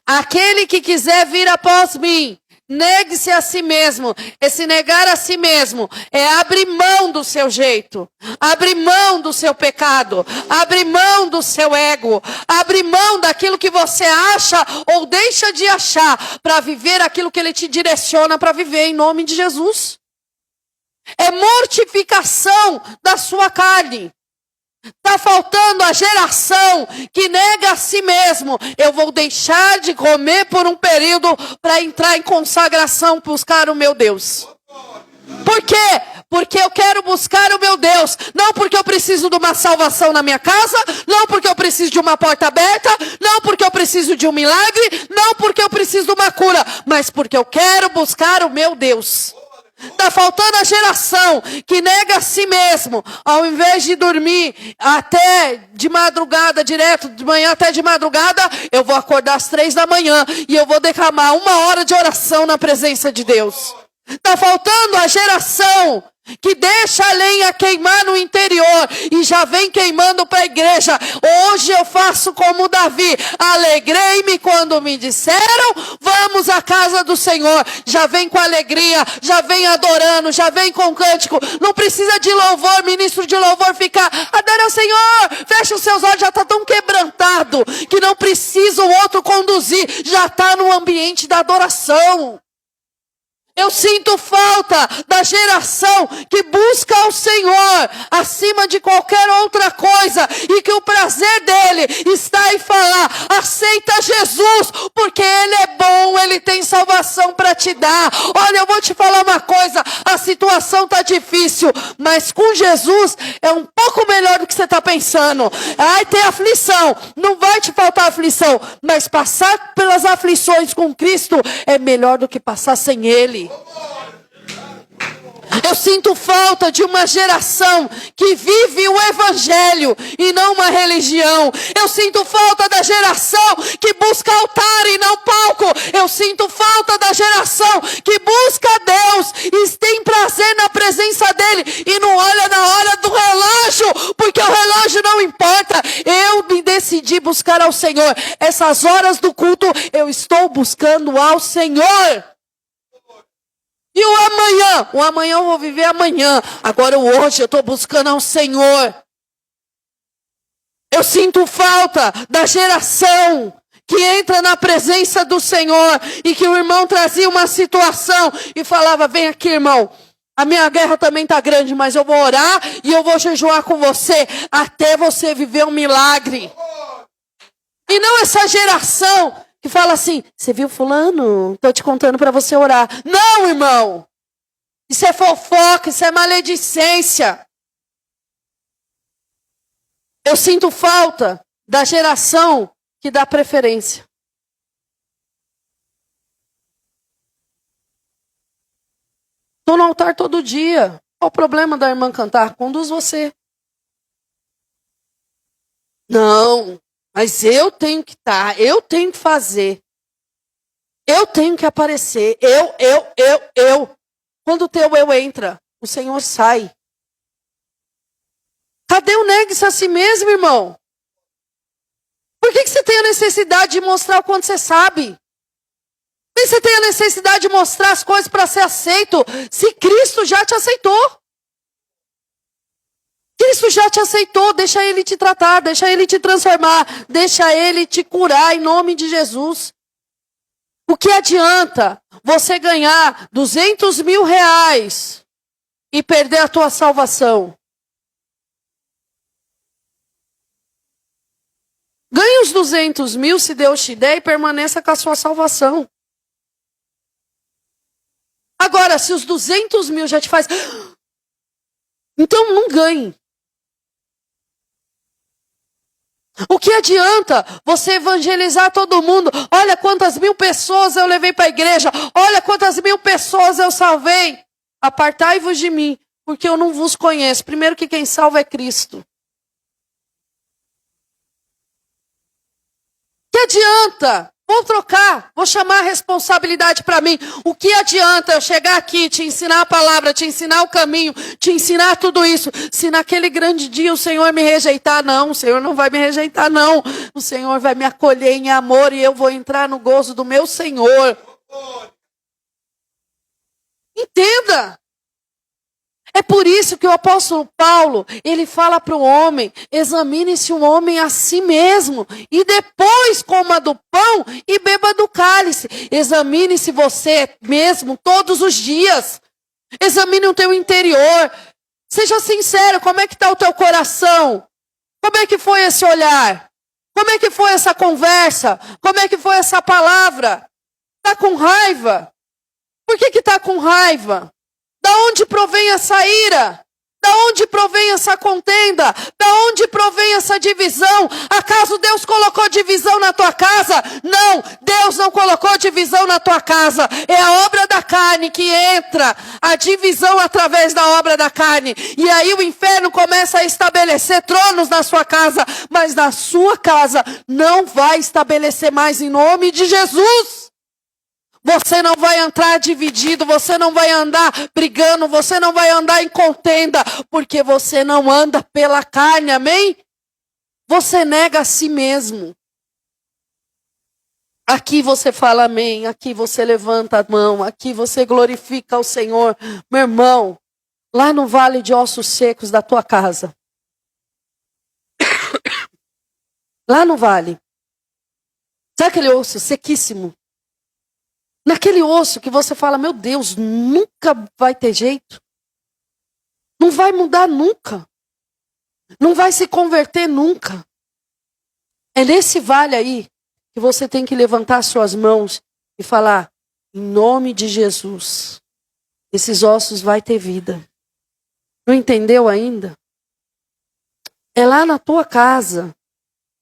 Aquele que quiser vir após mim, negue-se a si mesmo. Esse negar a si mesmo é abrir mão do seu jeito, abrir mão do seu pecado, abrir mão do seu ego, abrir mão daquilo que você acha ou deixa de achar para viver aquilo que Ele te direciona para viver, em nome de Jesus. É mortificação da sua carne. Está faltando a geração que nega a si mesmo. Eu vou deixar de comer por um período para entrar em consagração, buscar o meu Deus. Por quê? Porque eu quero buscar o meu Deus. Não porque eu preciso de uma salvação na minha casa. Não porque eu preciso de uma porta aberta. Não porque eu preciso de um milagre. Não porque eu preciso de uma cura. Mas porque eu quero buscar o meu Deus. Está faltando a geração que nega a si mesmo. Ao invés de dormir até de madrugada, direto de manhã até de madrugada, eu vou acordar às 3 da manhã e eu vou derramar 1 hora de oração na presença de Deus. Está faltando a geração que deixa a lenha queimar no interior e já vem queimando para a igreja. Hoje eu faço como Davi. Alegrei-me quando me disseram: vamos à casa do Senhor. Já vem com alegria, já vem adorando, já vem com cântico. Não precisa de louvor, ministro de louvor ficar: adora ao Senhor, fecha os seus olhos. Já está tão quebrantado que não precisa o outro conduzir. Já está no ambiente da adoração. Eu sinto falta da geração que busca ao Senhor acima de qualquer outra coisa e que o prazer dele está em falar: aceita Jesus, porque Ele é bom, Ele tem salvação para te dar. Olha, eu vou te falar uma coisa: a situação situação está difícil, mas com Jesus é um pouco melhor do que você está pensando. Ai, tem aflição, não vai te faltar aflição, mas passar pelas aflições com Cristo é melhor do que passar sem Ele. Eu sinto falta de uma geração que vive o evangelho e não uma religião. Eu sinto falta da geração que busca altar e não palco. Eu sinto falta da geração que busca Deus e tem prazer na presença dele e não olha na hora do relógio, porque o relógio não importa. Eu me decidi buscar ao Senhor. Essas horas do culto eu estou buscando ao Senhor. E o amanhã? O amanhã eu vou viver amanhã. Agora o hoje eu estou buscando ao Senhor. Eu sinto falta da geração que entra na presença do Senhor e que o irmão trazia uma situação e falava, vem aqui, irmão. A minha guerra também está grande, mas eu vou orar e eu vou jejuar com você até você viver um milagre. E não essa geração que fala assim, você viu fulano? Estou te contando para você orar. Não, irmão. Isso é fofoca, isso é maledicência. Eu sinto falta da geração que dá preferência. Estou no altar todo dia. Qual o problema da irmã cantar? Conduz você. Não. Mas eu tenho que estar, eu tenho que fazer. Eu tenho que aparecer. Eu. Quando o teu eu entra, o Senhor sai. Cadê o negue-se a si mesmo, irmão? Por que você tem a necessidade de mostrar o quanto você sabe? Por que você tem a necessidade de mostrar as coisas para ser aceito? Se Cristo já te aceitou. Cristo já te aceitou, deixa Ele te tratar, deixa Ele te transformar, deixa Ele te curar em nome de Jesus. O que adianta você ganhar 200 mil reais e perder a tua salvação? Ganhe os 200 mil se Deus te der e permaneça com a sua salvação. Agora, se os 200 mil já te faz... Então não ganhe. O que adianta você evangelizar todo mundo? Olha quantas mil pessoas eu levei para a igreja. Olha quantas mil pessoas eu salvei. Apartai-vos de mim, porque eu não vos conheço. Primeiro que quem salva é Cristo. O que adianta? Vou trocar, vou chamar a responsabilidade para mim. O que adianta eu chegar aqui, te ensinar a palavra, te ensinar o caminho, te ensinar tudo isso, se naquele grande dia o Senhor me rejeitar? Não, o Senhor não vai me rejeitar, não. O Senhor vai me acolher em amor e eu vou entrar no gozo do meu Senhor. Entenda. É por isso que o apóstolo Paulo, ele fala para o homem, examine-se o homem a si mesmo, e depois coma do pão e beba do cálice. Examine-se você mesmo todos os dias. Examine o teu interior. Seja sincero, como é que está o teu coração? Como é que foi esse olhar? Como é que foi essa conversa? Como é que foi essa palavra? Está com raiva? Por que está com raiva? Da onde provém essa ira? Da onde provém essa contenda? Da onde provém essa divisão? Acaso Deus colocou divisão na tua casa? Não, Deus não colocou divisão na tua casa. É a obra da carne que entra, a divisão através da obra da carne. E aí o inferno começa a estabelecer tronos na sua casa, mas na sua casa não vai estabelecer mais em nome de Jesus. Você não vai entrar dividido, você não vai andar brigando, você não vai andar em contenda, porque você não anda pela carne, amém? Você nega a si mesmo. Aqui você fala amém, aqui você levanta a mão, aqui você glorifica o Senhor. Meu irmão, lá no vale de ossos secos da tua casa, lá no vale, sabe aquele osso sequíssimo? Naquele osso que você fala, meu Deus, nunca vai ter jeito. Não vai mudar nunca. Não vai se converter nunca. É nesse vale aí que você tem que levantar suas mãos e falar, em nome de Jesus, esses ossos vai ter vida. Não entendeu ainda? É lá na tua casa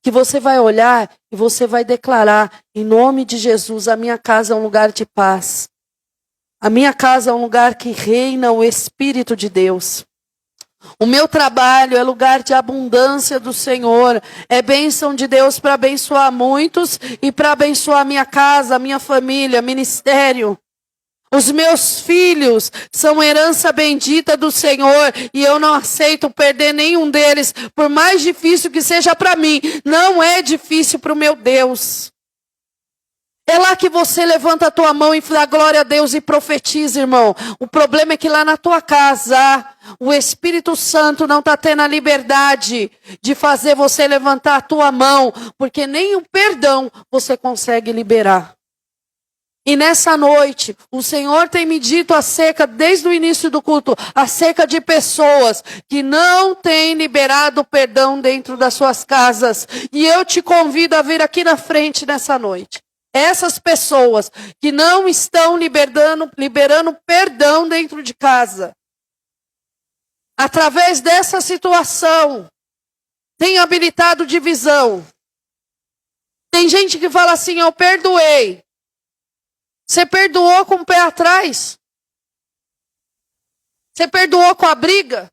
que você vai olhar e você vai declarar, em nome de Jesus, a minha casa é um lugar de paz. A minha casa é um lugar que reina o Espírito de Deus. O meu trabalho é lugar de abundância do Senhor. É bênção de Deus para abençoar muitos e para abençoar a minha casa, a minha família, ministério. Os meus filhos são herança bendita do Senhor e eu não aceito perder nenhum deles, por mais difícil que seja para mim. Não é difícil para o meu Deus. É lá que você levanta a tua mão e dá glória a Deus e profetiza, irmão. O problema é que lá na tua casa, o Espírito Santo não está tendo a liberdade de fazer você levantar a tua mão, porque nem o perdão você consegue liberar. E nessa noite, o Senhor tem me dito acerca, desde o início do culto, acerca de pessoas que não têm liberado perdão dentro das suas casas. E eu te convido a vir aqui na frente nessa noite. Essas pessoas que não estão liberando perdão dentro de casa, através dessa situação, tem habilitado divisão. Tem gente que fala assim, eu perdoei. Você perdoou com o pé atrás? Você perdoou com a briga?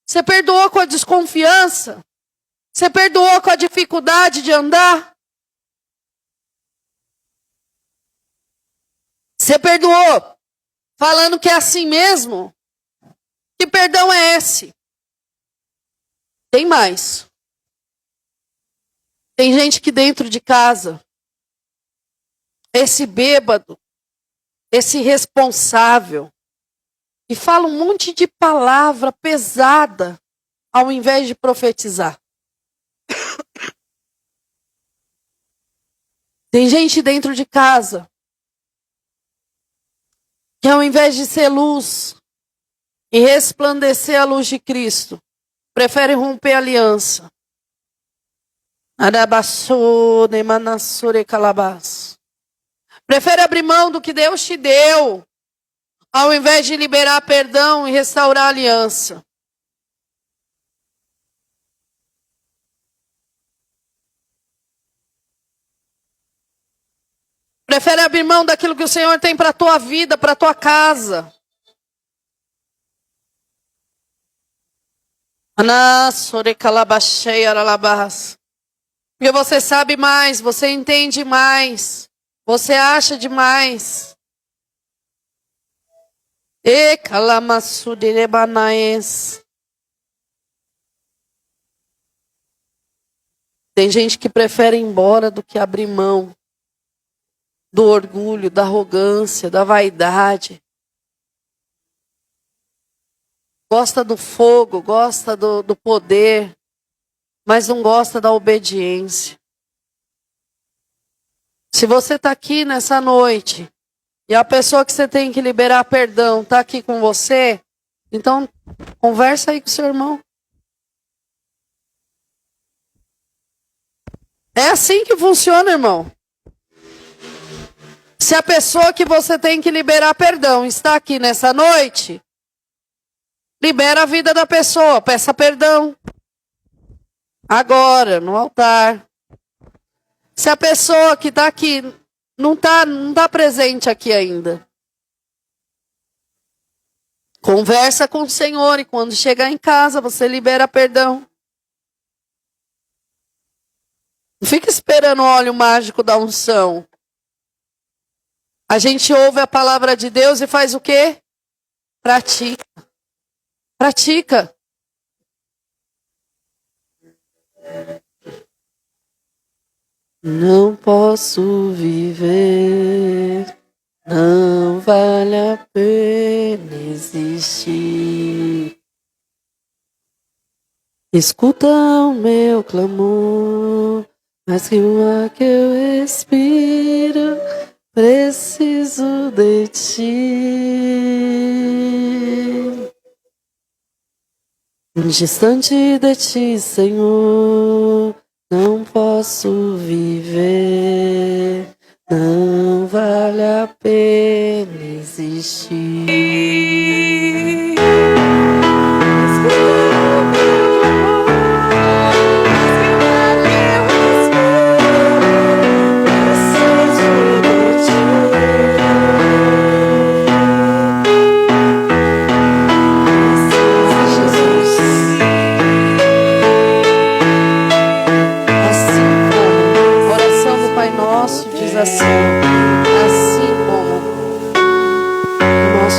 Você perdoou com a desconfiança? Você perdoou com a dificuldade de andar? Você perdoou falando que é assim mesmo? Que perdão é esse? Tem mais. Tem gente que dentro de casa, esse bêbado, esse irresponsável, e fala um monte de palavra pesada, ao invés de profetizar. Tem gente dentro de casa, que ao invés de ser luz e resplandecer a luz de Cristo, prefere romper a aliança. Prefere abrir mão do que Deus te deu, ao invés de liberar perdão e restaurar a aliança. Prefere abrir mão daquilo que o Senhor tem para a tua vida, para a tua casa. Porque você sabe mais, você entende mais, você acha demais. Tem gente que prefere ir embora do que abrir mão do orgulho, da arrogância, da vaidade. Gosta do fogo, gosta do poder, mas não gosta da obediência. Se você está aqui nessa noite e a pessoa que você tem que liberar perdão está aqui com você, então conversa aí com o seu irmão. É assim que funciona, irmão. Se a pessoa que você tem que liberar perdão está aqui nessa noite, libera a vida da pessoa, peça perdão. Agora, no altar. Se a pessoa que está aqui não tá presente aqui ainda, conversa com o Senhor e quando chegar em casa você libera perdão. Não fica esperando o óleo mágico da unção. A gente ouve a palavra de Deus e faz o quê? Pratica. Pratica. Não posso viver, não vale a pena existir. Escuta o meu clamor, mas que o ar que eu respiro, preciso de ti. Distante de ti, Senhor, não posso viver, não vale a pena existir.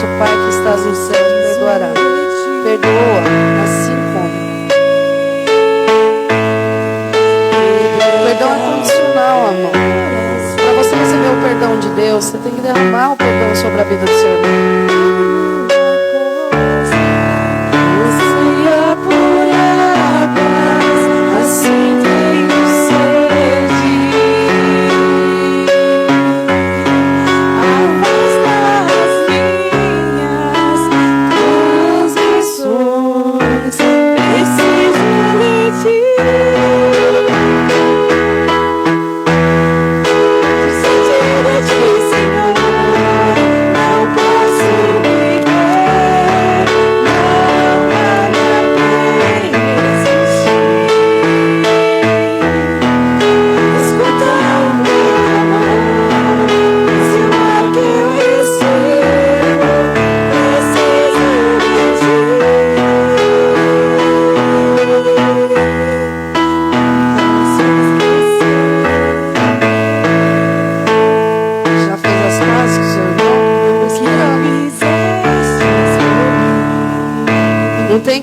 vosso Pai que estás no céu te perdoará. Perdoa, assim como. O perdão é condicional, amor. Para você receber o perdão de Deus, você tem que derramar o perdão sobre a vida do seu irmão.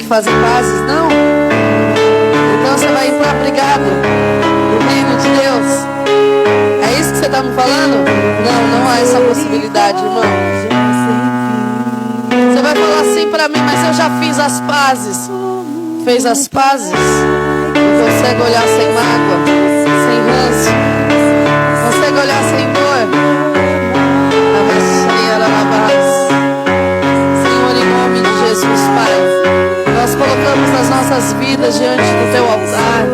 Fazer pazes, não. Então você vai entrar brigado no reino de Deus. É isso que você está me falando? Não há essa possibilidade, irmão. Você vai falar assim para mim, mas eu já fiz as pazes. Fez as pazes? Não consegue olhar sem mágoa, sem ranço, consegue olhar sem dor. Senhor, em nome de Jesus, Pai, nós colocamos as nossas vidas diante do Teu altar.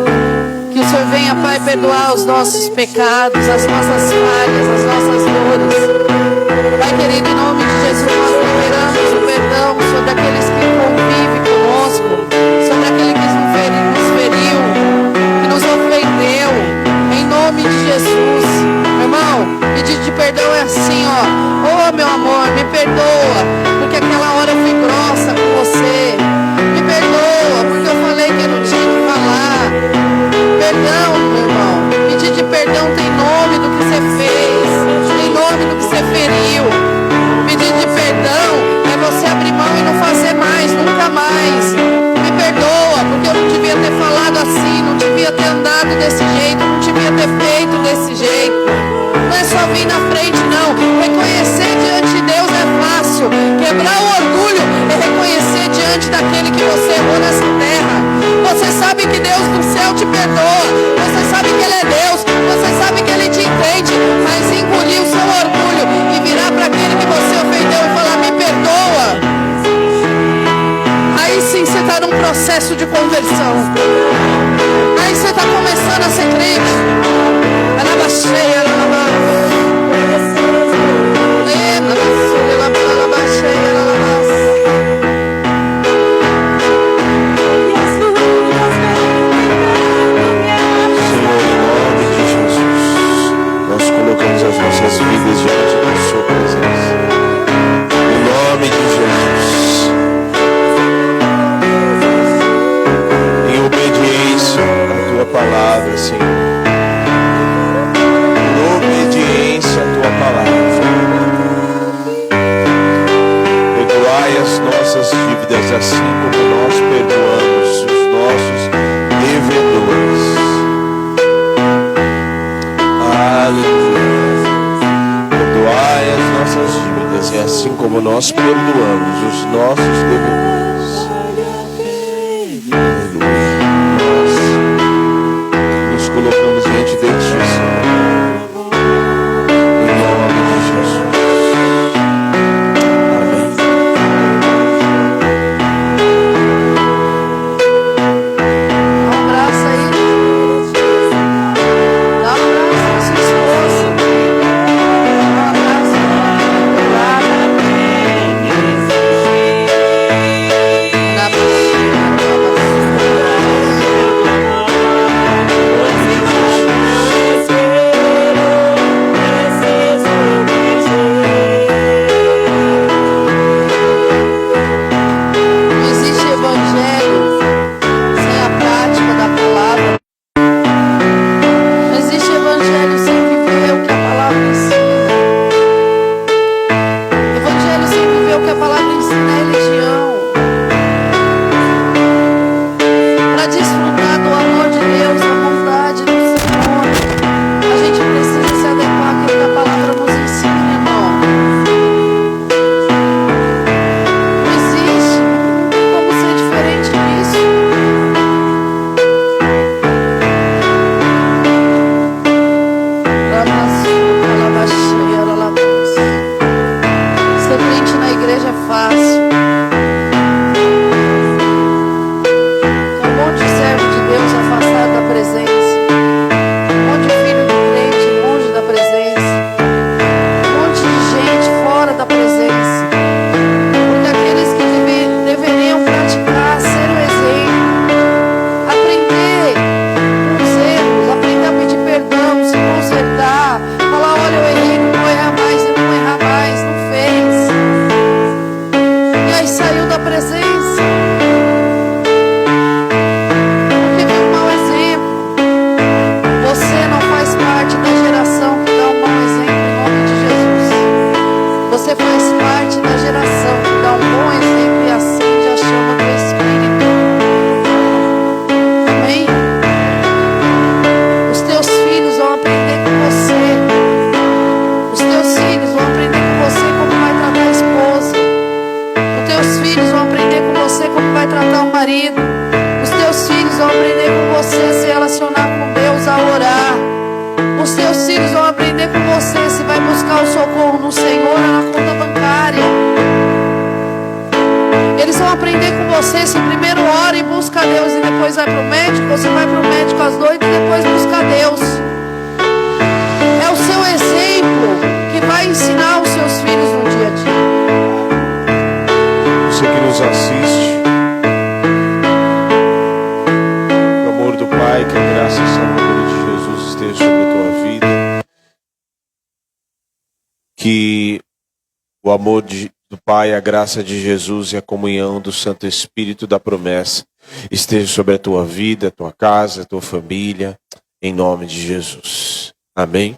Que o Senhor venha, Pai, perdoar os nossos pecados, as nossas falhas, as nossas dores. Pai querido, em nome de Jesus, nós liberamos o perdão sobre aqueles que convivem conosco, sobre aquele que nos feriu, que nos ofendeu. Em nome de Jesus. Irmão, pedido de perdão é assim, ó. Meu amor, me perdoa, porque aquela hora eu fui grossa com você. Me perdoa, porque eu falei que eu não tinha que falar. Perdão, meu irmão. Pedir de perdão tem nome do que você fez, tem nome do que você feriu. Pedir de perdão é você abrir mão e não fazer mais, nunca mais. Me perdoa, porque eu não devia ter falado assim, não devia ter andado desse jeito, não devia ter feito desse jeito. Não é só vir na frente, não. Reconhecer diante de Deus é fácil. Quebrar o orgulho é reconhecer diante daquele que você errou nessa terra. Você sabe que Deus do céu te perdoa. Você sabe que Ele é Deus. Você sabe que Ele te entende. Mas engolir o seu orgulho e virar para aquele que você ofendeu e falar: me perdoa. Aí sim você está num processo de conversão. Aí você está começando a ser crente. Alaba cheia, alaba. Colocamos as nossas vidas diante da Sua presença. Em nome de Jesus. Em obediência à Tua palavra, Senhor. Em obediência à Tua palavra. Perdoai as nossas dívidas, assim como nós perdoamos os nossos devedores. Aleluia. Perdoai as nossas dívidas, e assim como nós perdoamos os nossos devedores. Nós nos colocamos diante de Ti, Senhor. Em nome de Jesus. Amém. Dá um abraço aí. Dá um abraço na sua esposa. Dá um abraço. tua presença. Porque viu um mau exemplo. Você não faz parte da geração que dá um mau exemplo em nome de Jesus. Você faz parte da geração que dá um bom exemplo e acende a chama do Espírito. Amém? Os teus filhos vão aprender com você. Os teus filhos vão aprender com você como vai tratar a esposa. Os teus filhos vão aprender com você como vai tratar o marido. Os teus filhos vão aprender com você a se relacionar com Deus, a orar. Os teus filhos vão aprender com você se vai buscar o socorro no Senhor ou na conta bancária. Eles vão aprender com você se primeiro ora e busca Deus e depois vai para o médico, ou você vai para o médico às noites e depois busca Deus. É o seu exemplo que vai ensinar os seus filhos no dia a dia. Você que nos assiste, o amor do Pai, que a graça e salvação de Jesus esteja sobre a tua vida. Que o amor do Pai, a graça de Jesus e a comunhão do Santo Espírito da promessa esteja sobre a tua vida, a tua casa, a tua família, em nome de Jesus. Amém.